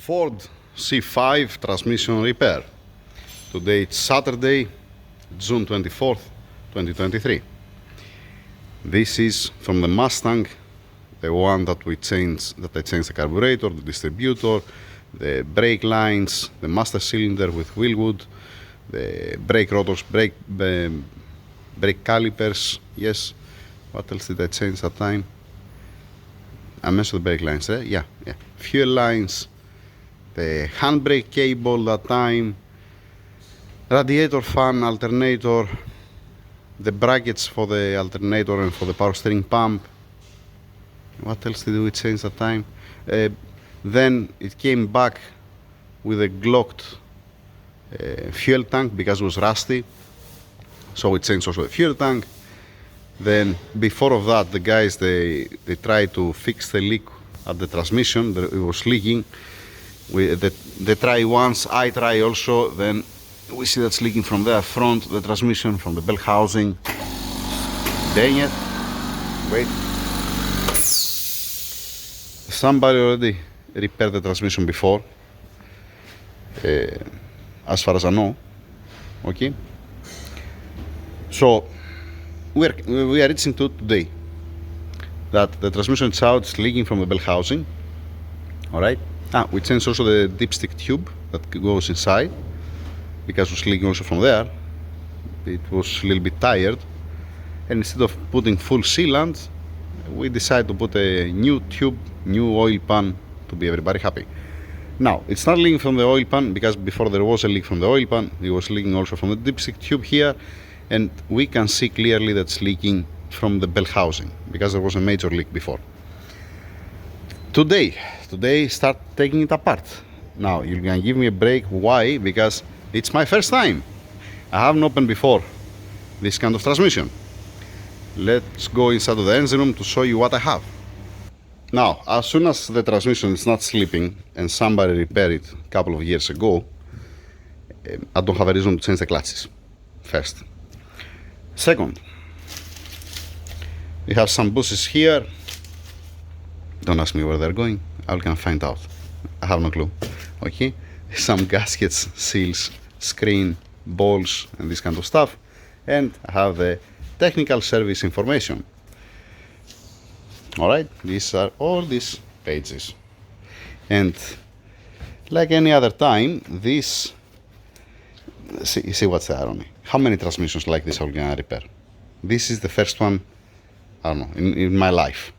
Ford C5 transmission repair. Today it's Saturday, June 24th, 2023. This is from the Mustang, the one that I changed the carburetor, the distributor, the brake lines, the master cylinder with wheelwood, the brake rotors, brake calipers. Yes. What else did I change that time? I mentioned the brake lines, yeah. Fuel lines, the handbrake cable that time, radiator fan, alternator, the brackets for the alternator and for the power steering pump. What else did we change that time? Then it came back with a glocked fuel tank because it was rusty, so we changed also the fuel tank. Then before of that, the guys they tried to fix the leak at the transmission. It was leaking. They try once, I try also. Then we see that's leaking from the front, the transmission, from the bell housing. Dang it! Wait. Somebody already repaired the transmission before, as far as I know. Okay. So we are reaching to today that the transmission is out, it's leaking from the bell housing. Alright. We changed also the dipstick tube that goes inside because it was leaking also from there. It was a little bit tired, and instead of putting full sealant, we decided to put a new tube, new oil pan, to be everybody happy. Now it's not leaking from the oil pan because before there was a leak from the oil pan. It was leaking also from the dipstick tube here, and we can see clearly that it's leaking from the bell housing because there was a major leak before. Today start taking it apart. Now you're gonna give me a break. Why? Because it's my first time. I haven't opened before this kind of transmission. Let's go inside of the engine room to show you what I have. Now, as soon as the transmission is not sleeping and somebody repaired it a couple of years ago, I don't have a reason to change the clutches. First. Second, we have some bushings here. Don't ask me where they're going. I can find out. I have no clue. Okay, some gaskets, seals, screen, balls, and this kind of stuff. And I have the technical service information. All right, these are all these pages. And like any other time, this. See what's the irony. How many transmissions like this are we gonna repair? This is the first one, I don't know, in my life.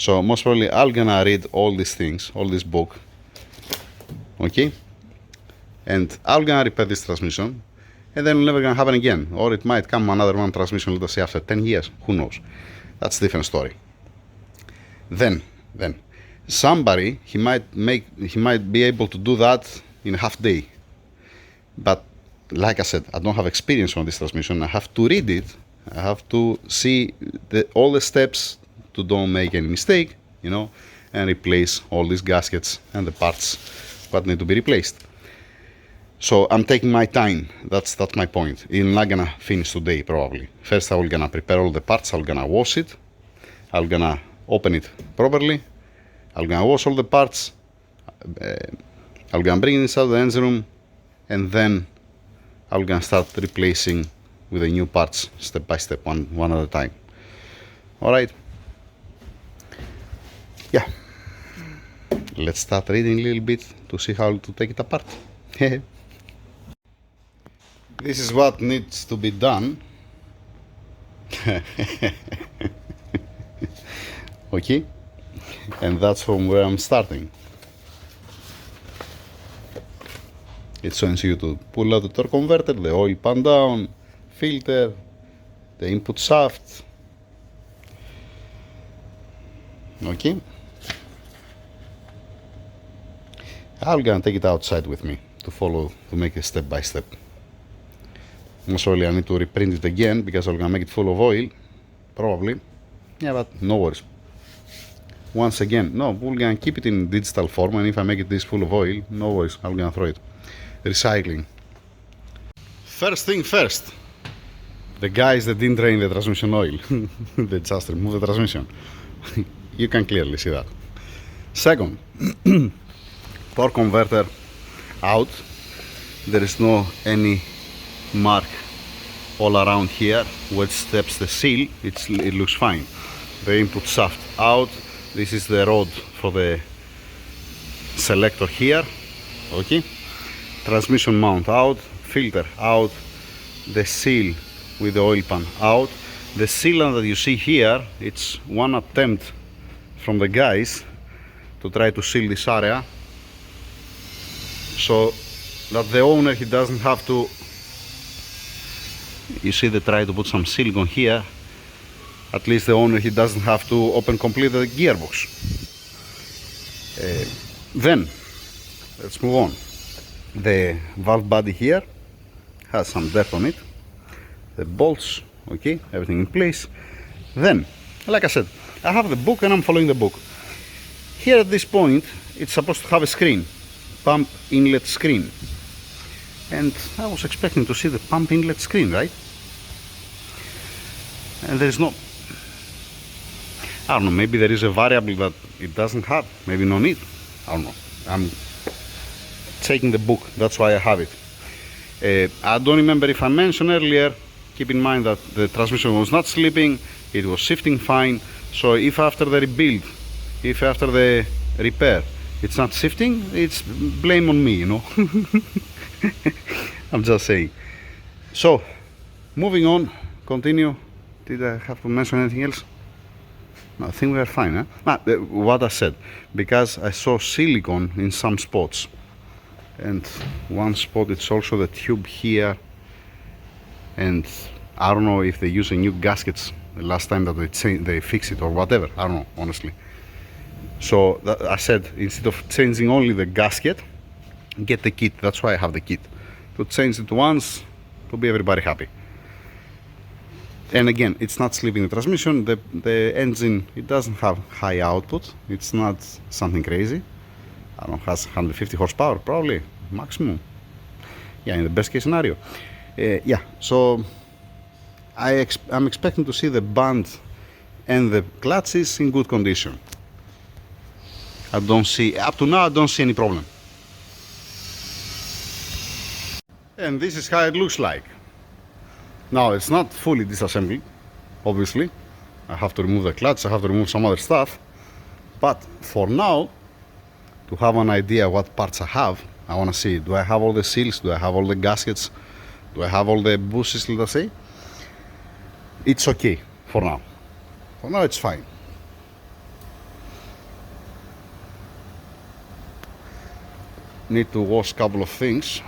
So most probably I'm gonna read all these things, all this book, okay? And I'm gonna repair this transmission, and then never gonna happen again. Or it might come another one transmission, let us say after 10 years, who knows? That's a different story. Then somebody, he might be able to do that in a half day. But like I said, I don't have experience on this transmission. I have to read it. I have to see all the steps to don't make any mistake, you know, and replace all these gaskets and the parts that need to be replaced. So I'm taking my time. That's my point. I'm not gonna finish today probably. First I'm gonna prepare all the parts. I'm gonna wash it. I'm gonna open it properly. I'm gonna wash all the parts. I'm gonna bring it inside the engine room. And then I'm gonna start replacing with the new parts step by step, one at a time. All right. Yeah. Let's start reading a little bit to see how to take it apart. This is what needs to be done. Okay. And that's from where I'm starting. It shows you to pull out the torque converter, the oil pan down, filter, the input shaft. Okay. I'm gonna take it outside with me to make it step by step. Most probably I need to reprint it again because I'm gonna make it full of oil, probably. Yeah, but no worries. Once again, no, we're gonna keep it in digital form, and if I make it this full of oil, no worries, I'm gonna throw it. Recycling. First thing first, the guys that didn't drain the transmission oil, they just removed the transmission. You can clearly see that. Second, torque converter out. There is no any mark all around here which steps the seal. It looks fine. The input shaft out. This is the rod for the selector here. Okay. Transmission mount out. Filter out. The seal with the oil pan out. The sealant that you see here, it's one attempt from the guys to try to seal this area so that the owner, he doesn't have to, you see they try to put some silicone here, at least the owner, he doesn't have to open completely the gearbox. Then let's move on. The valve body here has some dirt on it, the bolts, okay, everything in place. Then, like I said, I have the book and I'm following the book. Here at this point, it's supposed to have a screen, pump inlet screen. And I was expecting to see the pump inlet screen, right? And there is no, I don't know, maybe there is a variable that it doesn't have, maybe no need, I don't know. I'm checking the book, that's why I have it. I don't remember if I mentioned earlier, keep in mind that the transmission was not slipping, it was shifting fine. So if after the rebuild, if after the repair, it's not shifting, it's blame on me, you know. I'm just saying. So, moving on, continue. Did I have to mention anything else? No, I think we are fine, huh? What I said, because I saw silicone in some spots. And one spot, it's also the tube here. And I don't know if they use a new gaskets the last time that they fix it or whatever. I don't know, honestly. So I said, instead of changing only the gasket, get the kit. That's why I have the kit, to change it once, to be everybody happy. And again, it's not sleeping the transmission. The engine, it doesn't have high output. It's not something crazy. I don't know, has 150 horsepower probably maximum. Yeah, in the best case scenario. Yeah, so I'm expecting to see the band and the clutches in good condition. I don't see, up to now, I don't see any problem. And this is how it looks like. Now, it's not fully disassembled, obviously. I have to remove the clutch, I have to remove some other stuff. But for now, to have an idea what parts I have, I want to see, do I have all the seals, do I have all the gaskets, do I have all the bushings, let's say? It's okay for now. For now, it's fine. Need to wash a couple of things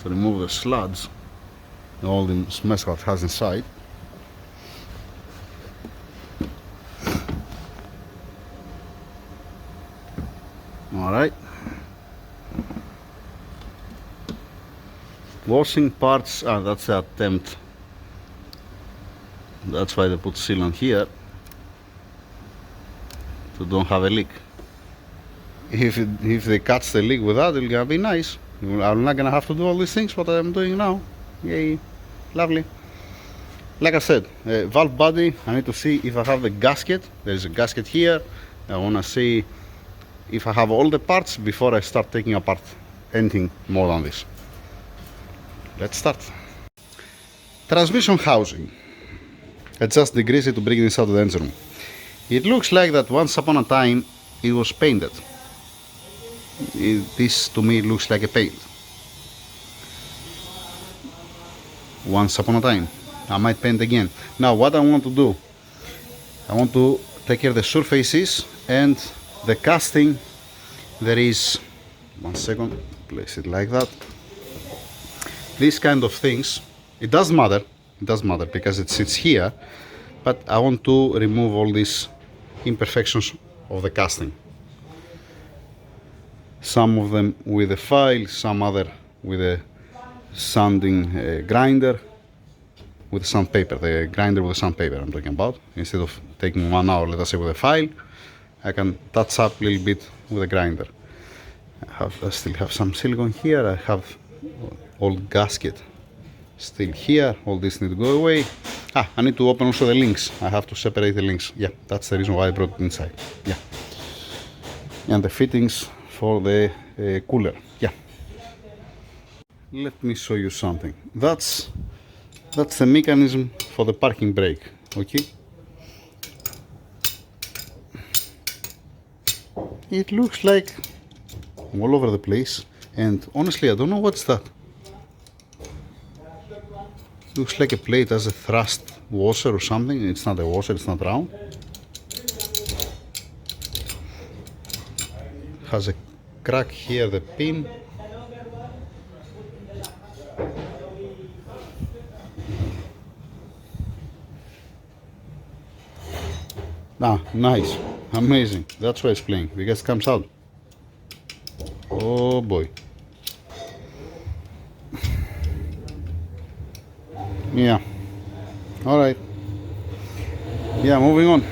to remove the sludge and all the mess that it has inside. Alright. Washing parts, that's the attempt. That's why they put sealant here, to don't have a leak. If they catch the leak with that, it's gonna be nice. I'm not gonna have to do all these things what I'm doing now. Yay, lovely. Like I said, valve body, I need to see if I have the gasket. There's a gasket here. I wanna see if I have all the parts before I start taking apart anything more than this. Let's start. Transmission housing. I just degreased it to bring this out of the engine room. It looks like that once upon a time it was painted. This to me looks like a paint. Once upon a time. I might paint again. Now what I want to do, I want to take care of the surfaces and the casting. There is, one second, place it like that. These kind of things, it doesn't matter because it sits here, but I want to remove all these imperfections of the casting. Some of them with a file, some other with a sanding grinder, with sandpaper, the grinder with sandpaper I'm talking about. Instead of taking 1 hour, let us say, with a file, I can touch up a little bit with a grinder. I still have some silicone here. I have old gasket still here. All this need to go away. I need to open also the links. I have to separate the links. Yeah, that's the reason why I brought it inside. Yeah. and the fittings for the cooler. Yeah. Let me show you something. That's the mechanism for the parking brake. Okay. It looks like all over the place, and honestly I don't know what's that. Looks like a plate as a thrust washer or something. It's not a washer, it's not round. Has a crack here, the pin. Ah, nice, amazing. That's why it's playing, because it comes out. Oh boy. Yeah. All right. Yeah, moving on.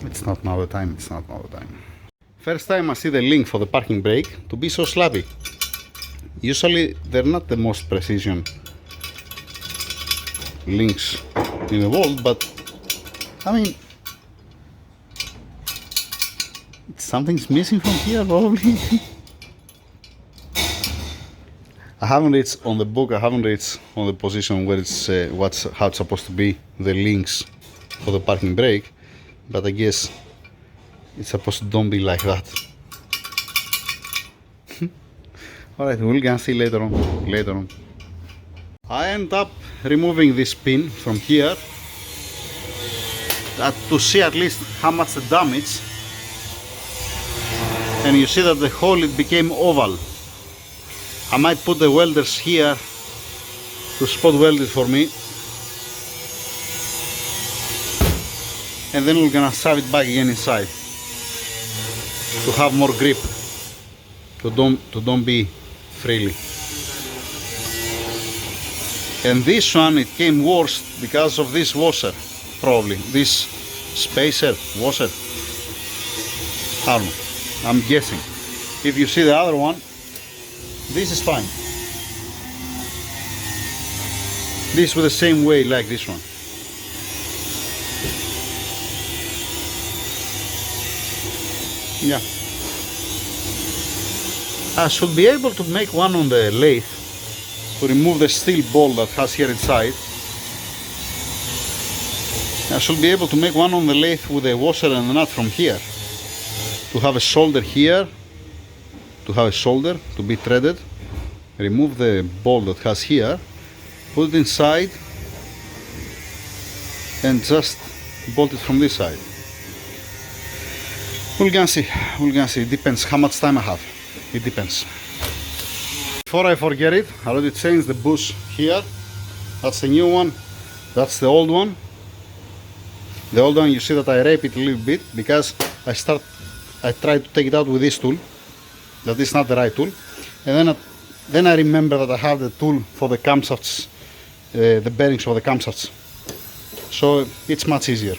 It's not now the time. It's not now the time. First time I see the link for the parking brake to be so sloppy. Usually they're not the most precision links in the world, but I mean, something's missing from here probably. I haven't reached on the book. I haven't reached on the position where it's how it's supposed to be, the links for the parking brake, but I guess it's supposed to don't be like that. Alright, we're gonna see later on. I end up removing this pin from here to see at least how much the damage, and you see that the hole, it became oval. I might put the welders here to spot weld it for me, and then we're gonna shove it back again inside to have more grip, to don't be freely. And this one, it came worse because of this washer, probably this spacer washer. I don't know, I'm guessing. If you see the other one, this is fine. This with the same way like this one. Yeah. I should be able to make one on the lathe to remove the steel ball that has here inside. I should be able to make one on the lathe with a washer and a nut from here, to have a solder here, to have a solder to be threaded, remove the ball that has here, put it inside, and just bolt it from this side. We're gonna see, it depends how much time I have, it depends. Before I forget it, I already changed the bush here. That's the new one, that's the old one. The old one, you see that I rape it a little bit because I tried to take it out with this tool. That is not the right tool. And then I remember that I have the tool for the camshafts, the bearings for the camshafts. So it's much easier.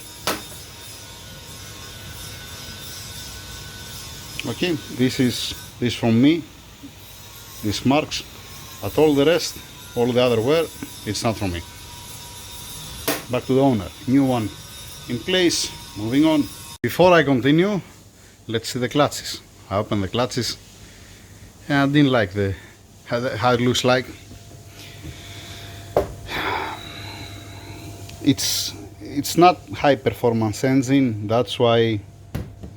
Okay, this from me. This marks, but all the rest, all the other wear, it's not from me. Back to the owner. New one in place. Moving on. Before I continue, let's see the clutches. I opened the clutches and I didn't like how it looks like. It's not high performance engine, that's why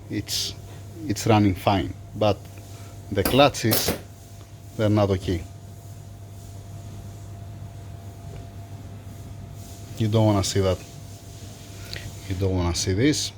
it's running fine, but the clutches, they're not okay. You don't want to see that. You don't want to see this.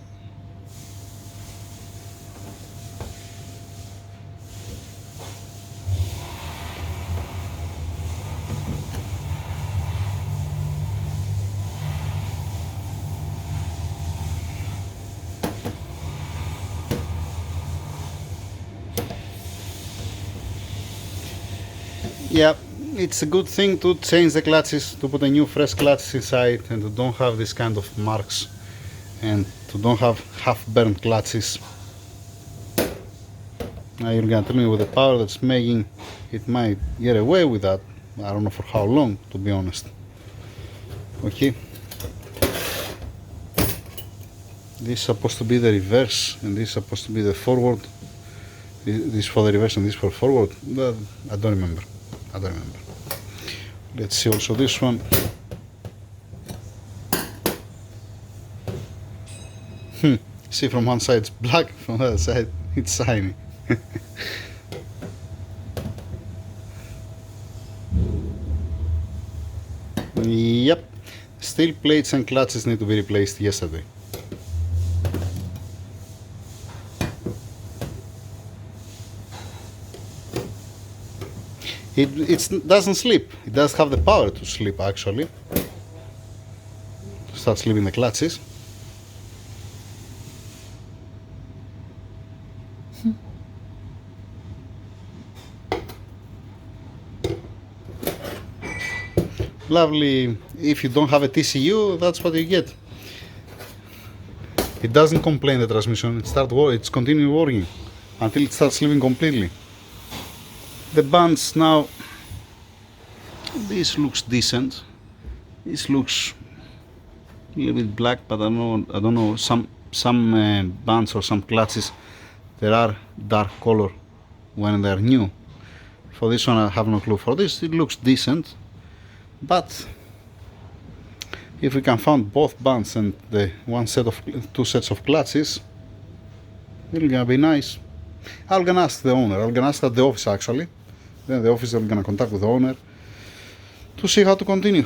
Yeah, it's a good thing to change the clutches, to put a new fresh clutches inside, and to don't have this kind of marks, and to don't have half burnt clutches. Now you're gonna tell me with the power that's making, it might get away with that. I don't know for how long, to be honest. Okay. This is supposed to be the reverse, and this is supposed to be the forward. This for the reverse and this for forward. But I don't remember. Let's see also this one. See, from one side it's black, from the other side it's shiny. Yep. Steel plates and clutches need to be replaced yesterday. It doesn't sleep. It does have the power to sleep, actually. To start sleeping the clutches. Lovely. If you don't have a TCU, that's what you get. It doesn't complain, the transmission. It's continuing working until it starts sleeping completely. The bands now, this looks decent. This looks a little bit black, but I don't know. Some bands or some clutches, there are dark color when they are new. For this one, I have no clue. For this, it looks decent, but if we can find both bands and the two sets of clutches, it's gonna be nice. I'm gonna ask the owner. I'm gonna ask at the office actually. Then the office is gonna contact with the owner to see how to continue.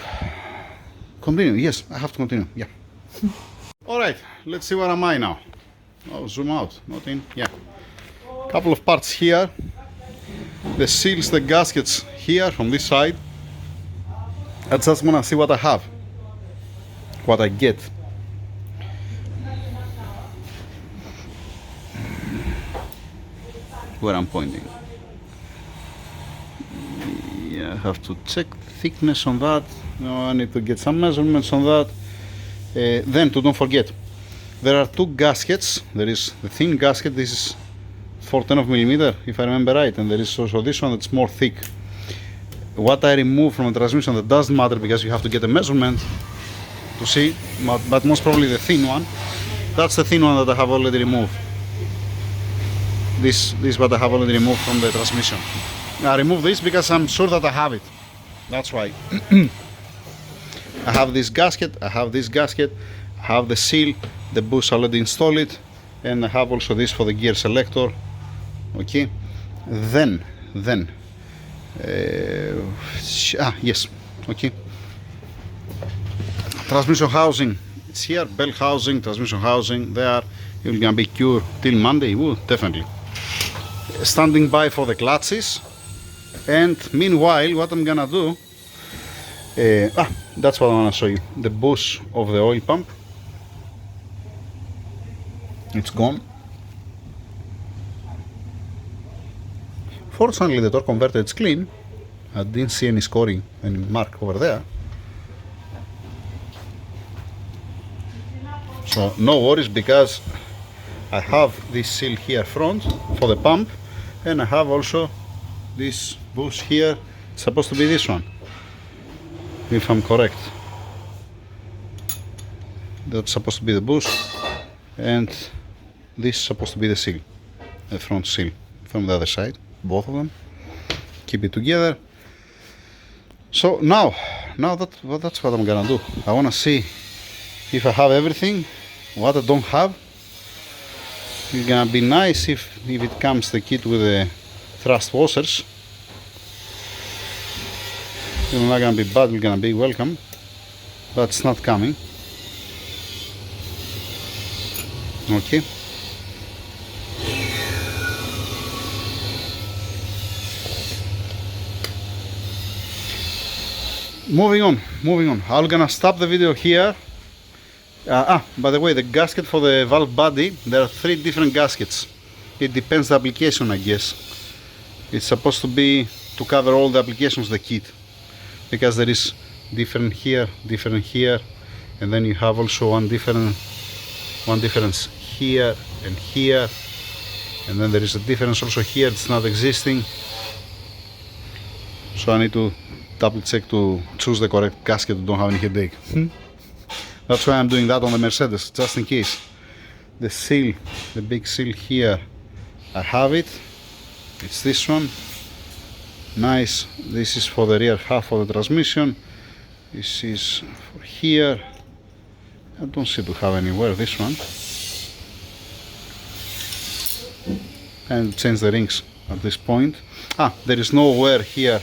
Yes, I have to continue. Yeah. Alright, let's see where am I now. Oh, zoom out, not in. Yeah. Couple of parts here. The seals, the gaskets here from this side. I just wanna see what I have. What I get. Where I'm pointing. Yeah, I have to check thickness on that. No, I need to get some measurements on that. Then, don't forget, there are two gaskets. There is the thin gasket. This is 4/10 if I remember right, and there is also this one that's more thick. What I remove from the transmission, that doesn't matter because you have to get a measurement to see, but most probably the thin one. That's the thin one that I have already removed. This is what I have already removed from the transmission. I remove this because I'm sure that I have it. That's why. I have this gasket, I have this gasket, I have the seal, the bush already installed it, and I have also this for the gear selector. Okay. Then yes. Okay. Transmission housing. It's here. Bell housing, transmission housing. There. You're gonna be cured till Monday. Ooh, definitely. Standing by for the clutches. And meanwhile, what I'm gonna do, that's what I wanna show you. The bush of the oil pump. It's gone. Fortunately, the torque converter is clean. I didn't see any scoring, any mark over there. So no worries, because I have this seal here front for the pump, and I have also this bush here. It's supposed to be this one, if I'm correct. That's supposed to be the bush, and this is supposed to be the seal, the front seal from the other side, both of them. Keep it together. So now that's what I'm gonna do. I wanna see if I have everything. What I don't have, it's gonna be nice if it comes the kit with the thrust washers. It's not gonna be bad, it's gonna be welcome, but it's not coming. Okay. Moving on. I'm gonna stop the video here. By the way, the gasket for the valve body, there are 3 different gaskets. It depends the application, I guess. It's supposed to be to cover all the applications, the kit, because there is different here, and then you have also one difference here and here, and then there is a difference also here. It's not existing, so I need to double check to choose the correct gasket to don't have any headache. That's why I'm doing that on the Mercedes, just in case. the seal, the big seal here, I have it. It's this one. Nice. This is for the rear half of the transmission. This is for here. I don't seem to have anywhere this one. And change the rings at this point. There is nowhere here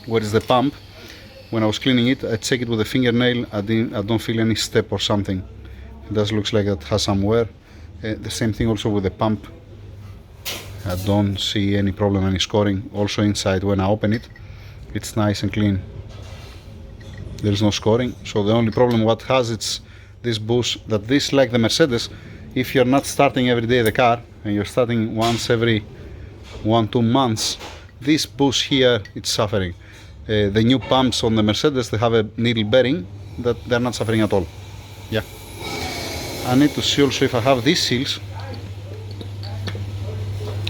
where is the pump. When I was cleaning it, I checked it with a fingernail. I don't feel any step or something. It does looks like it has some wear. The same thing also with the pump. I don't see any problem, any scoring. Also inside, when I open it, it's nice and clean. There is no scoring. So the only problem what has it's this bush, that this, like the Mercedes, if you're not starting every day the car and you're starting once every 1-2 months, this bush here it's suffering. The new pumps on the Mercedes, they have a needle bearing that they're not suffering at all. Yeah. I need to see also if I have these seals.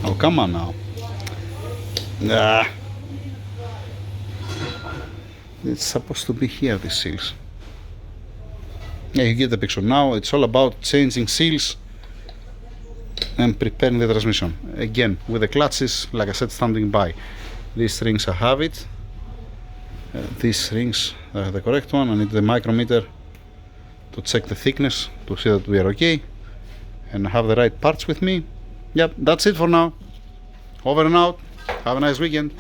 Oh, come on now. Nah. It's supposed to be here, these seals. Yeah, you get the picture. Now it's all about changing seals and preparing the transmission. Again, with the clutches, like I said, standing by. These rings, I have it. These rings are the correct one. I need the micrometer to check the thickness to see that we are okay. And I have the right parts with me. Yep, that's it for now. Over and out. Have a nice weekend.